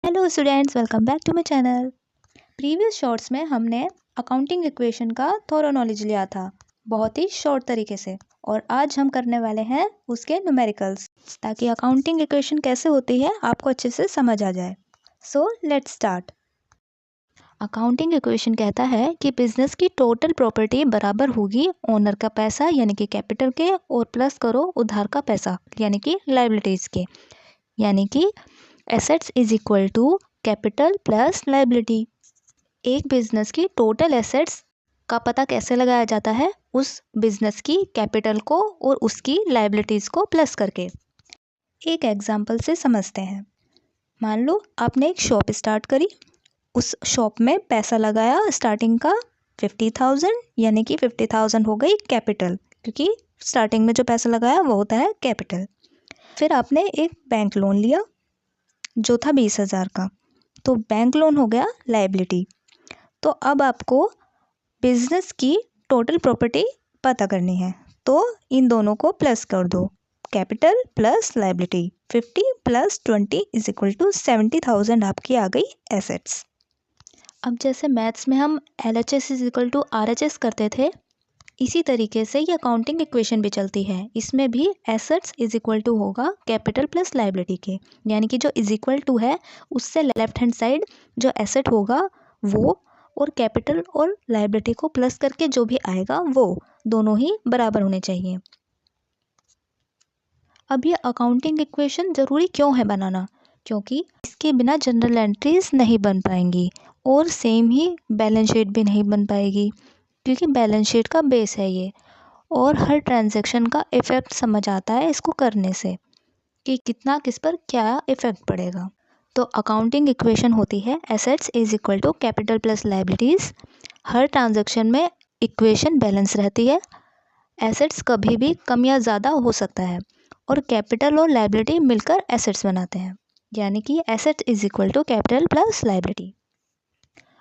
Hello students, welcome back to my channel. Previous shorts में हमने accounting equation का थोड़ा नॉलेज लिया था बहुत ही शॉर्ट तरीके से, और आज हम करने वाले हैं उसके न्यूमेरिकल्स, ताकि अकाउंटिंग इक्वेशन कैसे होती है आपको अच्छे से समझ आ जाए। So let's start. Accounting equation कहता है कि बिजनेस की टोटल प्रॉपर्टी बराबर होगी ओनर का पैसा यानी कि कैपिटल के, और प्लस करो उधार का पैसा यानी कि लाइबिलिटीज़ के, यानी कि assets is equal to capital plus liability. एक बिजनेस की टोटल एसेट्स का पता कैसे लगाया जाता है? उस बिजनेस की कैपिटल को और उसकी लाइबिलिटीज़ को प्लस करके। एक एग्जांपल से समझते हैं। मान लो आपने एक शॉप स्टार्ट करी, उस शॉप में पैसा लगाया स्टार्टिंग का 50,000, यानी कि 50,000 हो गई कैपिटल, क्योंकि स्टार्टिंग में जो पैसा लगाया वो होता है कैपिटल। फिर आपने एक बैंक लोन लिया जो था 20,000 का, तो बैंक लोन हो गया लाइबिलिटी। तो अब आपको बिजनेस की टोटल प्रॉपर्टी पता करनी है, तो इन दोनों को प्लस कर दो, capital plus liability. 50 plus 20 is equal to 70,000 आपकी आ गई एसेट्स। अब जैसे मैथ्स में हम LHS is equal to RHS करते थे, इसी तरीके से ये अकाउंटिंग इक्वेशन भी चलती है। इसमें भी एसेट्स इज इक्वल टू होगा कैपिटल प्लस लाइबिलिटी के, यानी कि जो इज इक्वल टू है उससे लेफ्ट हैंड साइड जो एसेट होगा वो, और कैपिटल और लाइबिलिटी को प्लस करके जो भी आएगा वो दोनों ही बराबर होने चाहिए। अब ये अकाउंटिंग इक्वेशन ज़रूरी क्यों है बनाना? क्योंकि इसके बिना जनरल एंट्रीज नहीं बन पाएंगी, और सेम ही बैलेंस शीट भी नहीं बन पाएगी, क्योंकि बैलेंस शीट का बेस है ये, और हर ट्रांजैक्शन का इफ़ेक्ट समझ आता है इसको करने से कि कितना किस पर क्या इफ़ेक्ट पड़ेगा। तो अकाउंटिंग इक्वेशन होती है assets is equal to capital plus liabilities. हर ट्रांजैक्शन में इक्वेशन बैलेंस रहती है, एसेट्स कभी भी कम या ज़्यादा हो सकता है, और कैपिटल और लाइबिलिटी मिलकर एसेट्स बनाते हैं, यानी कि asset is equal to capital plus liability.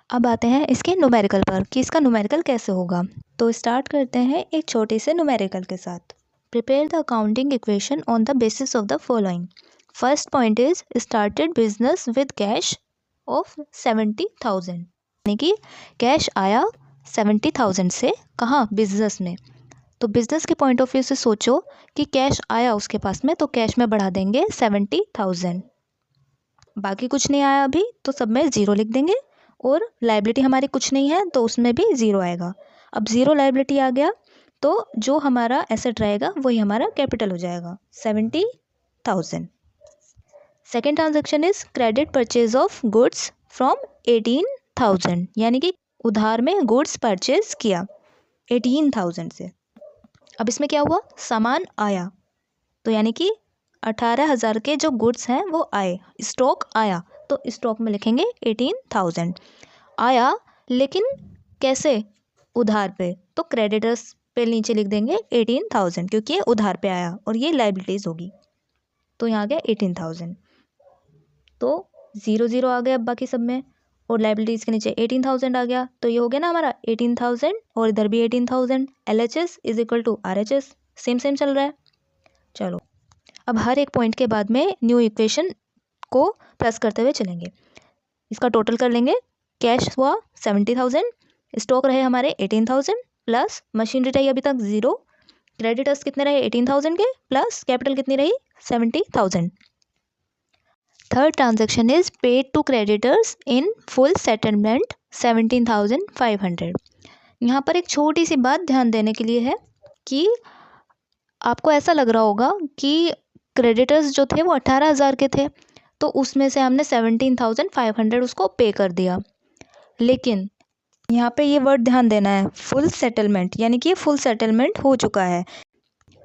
अब आते हैं इसके न्यूमेरिकल पर कि इसका न्यूमेरिकल कैसे होगा। तो स्टार्ट करते हैं एक छोटे से न्यूमेरिकल के साथ। Prepare the accounting equation on the basis of the following. First point is started business with cash of 70,000, यानी कि कैश आया 70,000 से, कहाँ? बिजनेस में। तो बिजनेस के पॉइंट ऑफ व्यू से सोचो कि कैश आया उसके पास में, तो कैश में बढ़ा देंगे 70,000। बाकी कुछ नहीं आया अभी, तो सब में ज़ीरो लिख देंगे, और लाइबिलिटी हमारी कुछ नहीं है तो उसमें भी ज़ीरो आएगा। अब ज़ीरो लाइबिलिटी आ गया तो जो हमारा एसेट रहेगा वही हमारा कैपिटल हो जाएगा, 70,000। Second transaction is credit purchase of goods from 18,000, यानी कि उधार में गुड्स परचेज किया 18,000 से। अब इसमें क्या हुआ? सामान आया, तो यानी कि 18,000 के जो गुड्स हैं वो आए, स्टॉक आया, तो स्टॉक में लिखेंगे 18,000 आया। लेकिन कैसे? उधार पे, तो क्रेडिटर्स पे नीचे लिख देंगे 18,000, क्योंकि ये उधार पे आया और ये लाइबिलिटीज़ होगी, तो यहाँ आ गया 18,000। तो 0 आ गया अब बाकी सब में, और लाइबिलिटीज़ के नीचे 18,000 आ गया, तो ये हो गया ना हमारा 18,000, और इधर भी 18,000। LHS is equal to RHS, same same चल रहा है। चलो अब हर एक पॉइंट के बाद में न्यू इक्वेशन को प्लस करते हुए चलेंगे। इसका टोटल कर लेंगे। कैश हुआ 70,000, स्टॉक रहे हमारे 18,000, प्लस मशीनरी रही अभी तक 0, क्रेडिटर्स कितने रहे 18,000 के, प्लस कैपिटल कितनी रही 70,000। Third transaction is paid to creditors in full settlement 17,500। यहाँ पर एक छोटी सी बात ध्यान देने के लिए है कि आपको ऐसा लग रहा होगा कि क्रेडिटर्स जो थे वो 18,000 के थे, तो उसमें से हमने 17,500 उसको पे कर दिया। लेकिन यहाँ पे ये वर्ड ध्यान देना है, फुल सेटलमेंट, यानी कि फुल सेटलमेंट हो चुका है।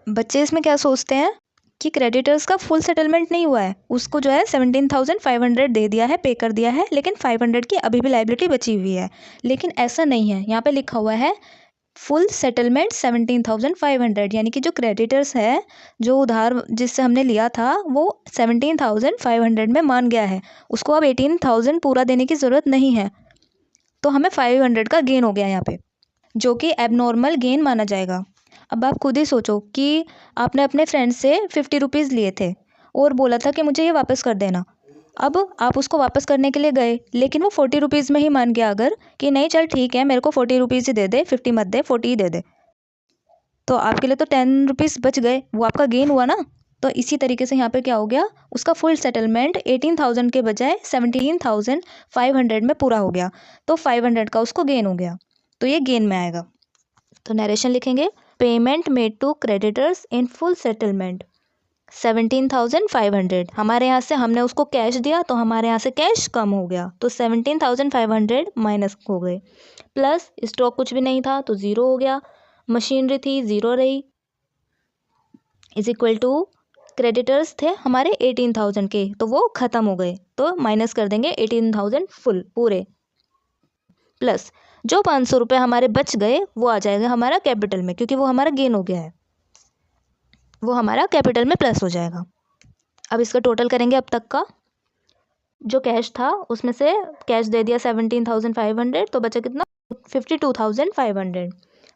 बच्चे इसमें क्या सोचते हैं कि क्रेडिटर्स का फुल सेटलमेंट नहीं हुआ है, उसको जो है 17,500 दे दिया है, पे कर दिया है, लेकिन 500 की अभी भी लाइबिलिटी बची हुई है। लेकिन ऐसा नहीं है, यहाँ पे लिखा हुआ है फुल सेटलमेंट 17,500, यानी कि जो क्रेडिटर्स है, जो उधार जिससे हमने लिया था वो 17,500 में मान गया है, उसको अब 18,000 पूरा देने की ज़रूरत नहीं है, तो हमें 500 का गेन हो गया यहाँ पे, जो कि एबनॉर्मल गेन माना जाएगा। अब आप खुद ही सोचो कि आपने अपने फ्रेंड से 50 रुपीज़ लिए थे और बोला था कि मुझे ये वापस कर देना, अब आप उसको वापस करने के लिए गए, लेकिन वो 40 रुपीज़ में ही मान गया अगर कि नहीं चल ठीक है मेरे को 40 रुपीज़ ही दे दे, 50 मत दे, 40 ही दे दे, तो आपके लिए तो 10 रुपीज़ बच गए, वो आपका गेन हुआ ना। तो इसी तरीके से यहाँ पे क्या हो गया, उसका फुल सेटलमेंट 18,000 के बजाय 17,500 में पूरा हो गया, तो 500 का उसको गेन हो गया, तो ये गेन में आएगा। तो नरेशन लिखेंगे, payment made to creditors in full settlement 17,500। हमारे यहाँ से हमने उसको कैश दिया तो हमारे यहाँ से कैश कम हो गया, तो 17,500 माइनस हो गए, प्लस स्टॉक कुछ भी नहीं था तो ज़ीरो हो गया, मशीनरी थी ज़ीरो रही, इज इक्वल टू क्रेडिटर्स थे हमारे 18,000 के, तो वो ख़त्म हो गए, तो माइनस कर देंगे 18,000 फुल पूरे, प्लस जो 500 रुपये हमारे बच गए वो आ जाएगा हमारा कैपिटल में, क्योंकि वो हमारा गेन हो गया है, वो हमारा कैपिटल में प्लस हो जाएगा। अब इसका टोटल करेंगे अब तक का, जो कैश था उसमें से कैश दे दिया 17,500, तो बचा कितना 52,500,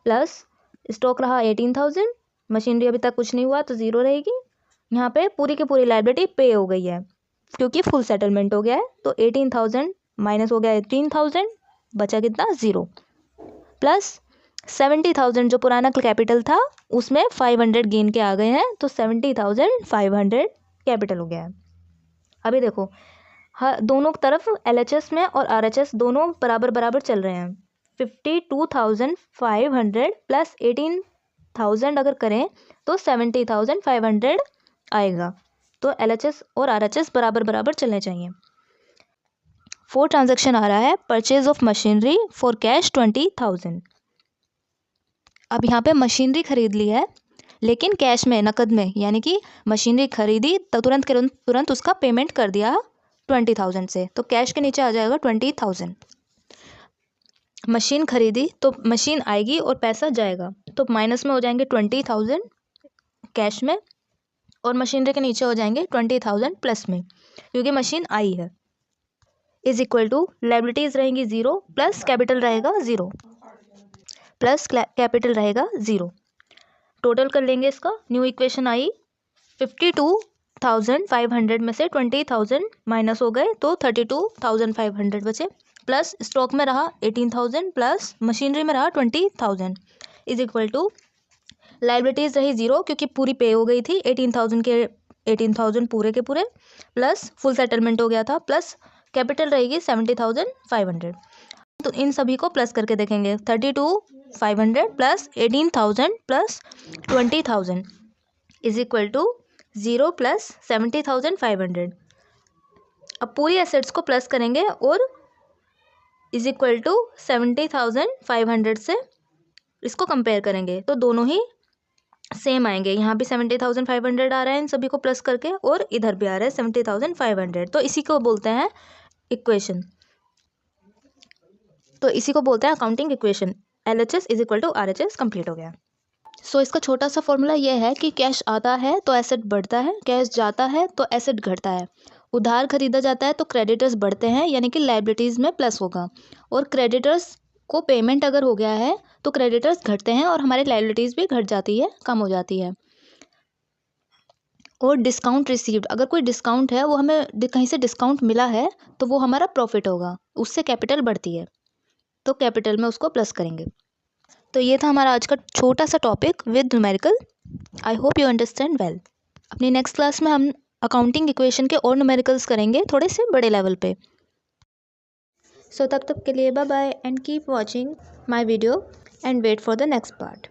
प्लस स्टॉक रहा 18,000, मशीनरी अभी तक कुछ नहीं हुआ तो ज़ीरो रहेगी, यहाँ पे पूरी की पूरी लायबिलिटी पे हो गई है क्योंकि फुल सेटलमेंट हो गया है, तो 18,000 माइनस हो गया 18,000, बचा कितना ज़ीरो, प्लस 70,000 जो पुराना कैपिटल था उसमें 500 गेन के आ गए हैं, तो 70,500 कैपिटल हो गया है। अभी देखो हर दोनों तरफ LHS में और RHS दोनों बराबर बराबर चल रहे हैं, 52,500 प्लस 18,000 अगर करें तो 70,500 आएगा, तो LHS और RHS बराबर बराबर चलने चाहिए। 4 ट्रांजैक्शन आ रहा है, purchase of machinery for cash 20,000। अब यहाँ पे मशीनरी खरीद ली है लेकिन कैश में, नकद में, यानी कि मशीनरी खरीदी तो तुरंत उसका पेमेंट कर दिया 20,000 से, तो कैश के नीचे आ जाएगा 20,000। मशीन खरीदी तो मशीन आएगी और पैसा जाएगा, तो माइनस में हो जाएंगे 20,000 कैश में, और मशीनरी के नीचे हो जाएंगे 20,000 प्लस में क्योंकि मशीन आई है, इज इक्वल टू लायबिलिटीज़ रहेंगी ज़ीरो, प्लस कैपिटल रहेगा ज़ीरो, प्लस कैपिटल रहेगा ज़ीरो। टोटल कर लेंगे इसका, न्यू इक्वेशन आई, 52,500 में से 20,000 माइनस हो गए तो 32,500 बचे, प्लस स्टॉक में रहा 18,000 प्लस मशीनरी में रहा 20,000, इज इक्वल टू लायबिलिटीज़ रही ज़ीरो क्योंकि पूरी पे हो गई थी 18,000 पूरे के पूरे, प्लस फुल सेटलमेंट हो गया था, प्लस कैपिटल रहेगी 70,500। तो इन सभी को प्लस करके देखेंगे, 32,500 plus 18,000 plus 20,000 is equal to zero plus 70,500। अब पूरी एसेट्स को प्लस करेंगे और इज इक्वल टू 70,500 से इसको कंपेयर करेंगे तो दोनों ही सेम आएंगे, यहाँ भी 70,500 आ रहा है इन सभी को प्लस करके और इधर भी आ रहा है 70,500, तो इसी को बोलते हैं इक्वेशन, तो इसी को बोलते हैं accounting equation. LHS is equal to RHS complete हो गया। सो इसका छोटा सा फॉर्मूला ये है कि कैश आता है तो एसेट बढ़ता है, कैश जाता है तो एसेट घटता है, उधार खरीदा जाता है तो क्रेडिटर्स बढ़ते हैं यानी कि लायबिलिटीज़ में प्लस होगा, और क्रेडिटर्स को पेमेंट अगर हो गया है तो क्रेडिटर्स घटते हैं और हमारी लायबिलिटीज़ भी घट जाती है, कम हो जाती है। और डिस्काउंट रिसीव्ड, अगर कोई डिस्काउंट है वो हमें कहीं से डिस्काउंट मिला है तो वो हमारा प्रॉफिट होगा, उससे कैपिटल बढ़ती है, तो कैपिटल में उसको प्लस करेंगे। तो ये था हमारा आज का छोटा सा topic with numerical. I hope you understand well. अपनी नेक्स्ट क्लास में हम अकाउंटिंग इक्वेशन के और न्यूमेरिकल्स करेंगे थोड़े से बड़े लेवल पे। सो तब तक के लिए bye bye and keep watching my video and wait for the next part.